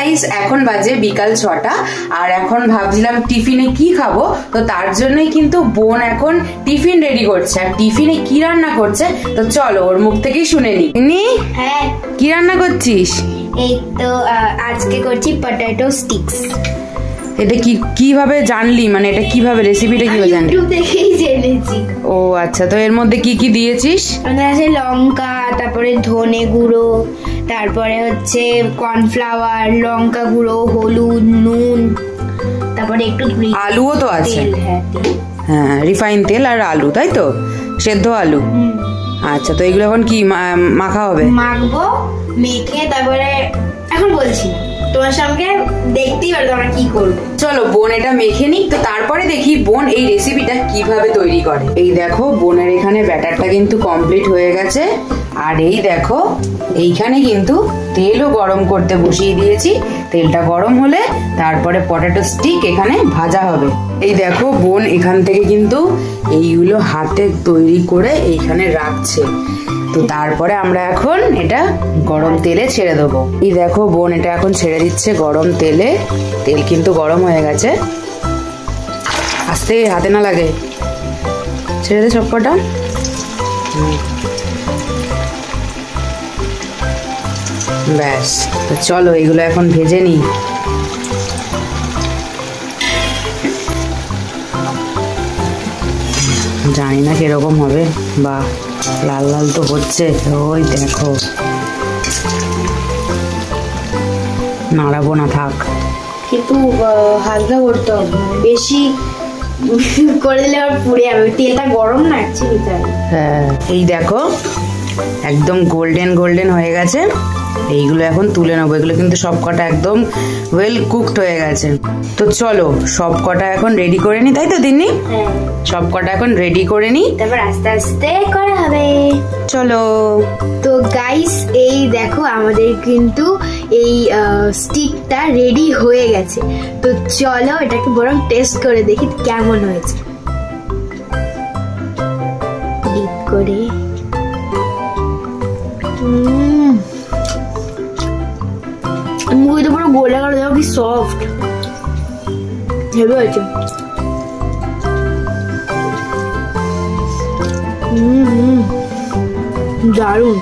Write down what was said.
Guys এখন বাজে বিকাল 6টা আর এখন ভাবছিলাম টিফিনে কি খাবো, তো তার জন্যই কিন্তু বোন এখন টিফিন রেডি করছে। আর টিফিনে কি রান্না করছে তো চলো ওর মুখ থেকেই শুনে নি। হ্যাঁ, কি রান্না করছিস? এই তো আজকে করছি পটেটো স্টিক্স। এটা কিভাবে জানলি, মানে এটা কিভাবে রেসিপিটা কিভাবে জানলি? ইউটিউব দেখেই জেনেছি। ও আচ্ছা, তো এর মধ্যে কি দিয়েছিস? আছে লঙ্কা, তারপরে ধনে গুঁড়ো, তারপরে হচ্ছে কর্নফ্লাওয়ার, লঙ্কা গুঁড়ো, হলুদ, নুন, তারপরে একটু আলুও তো আছে। হ্যাঁ, রিফাইন তেল আর আলু, তাই তো? সেদ্ধ আলু। আচ্ছা, তো এগুলো এখন কি মাখা হবে? মাখবো, মেখে তারপরে এখন বলছি তোমার সঙ্গে দেখতেই পারো আমরা কি করবো। চলো বোন এটা মেখে নিক, তো তারপরে দেখি বোন এই রেসিপিটা কিভাবে তৈরি করে। এই দেখো বোনের এখানে ব্যাটারটা কিন্তু কমপ্লিট হয়ে গেছে। আর এই দেখো এইখানে কিন্তু তেলও গরম করতে বসিয়ে দিয়েছি। তেলটা গরম হলে তারপরে পটেটো স্টিক এখানে ভাজা হবে। এই দেখো বোন এখান থেকে কিন্তু এইগুলো হাতে তৈরি করে এইখানে রাখছে। তো তারপরে আমরা এখন এটা গরম তেলে ছেড়ে দেবো। এই দেখো বোন এটা এখন ছেড়ে দিচ্ছে গরম তেলে। তেল কিন্তু গরম হয়ে গেছে। আস্তে, হাতে না লাগে, ছেড়ে দে সবকটা। ব্যাস, তো চলো এগুলো এখন ভেজে নিই। জানি না কিরকম হবে, বা লাল লাল তো হচ্ছে। ওই দেখো, নাড়াবো না, থাক। কিন্তু হালকা করতে হবে, বেশি করে দিলে আবার পুড়ে যাবে। তেলটা গরম না অ্যাকচুয়ালি। হ্যাঁ, এই দেখো একদম গোল্ডেন গোল্ডেন হয়ে গেছে। এইগুলো এখন তুলে নেবো। এগুলো কিন্তু সব কটা একদম ওয়েল কুকড হয়ে গেছে। তো চলো সব কটা এখন রেডি করে নি, তাই তো দিন্নি? হ্যাঁ, সব কটা এখন রেডি করে নি, তারপর আস্তে আস্তে করা হবে। চলো। তো গাইস এই দেখো আমাদের কিন্তু এই স্টিকটা রেডি হয়ে গেছে। তো চলো এটাকে বরং টেস্ট করে দেখি কেমন হয়েছে। ডিপ করে মুখে তো পুরো গোলা করে দেখো কি সফট হেভি হয়েছে। দারুণ।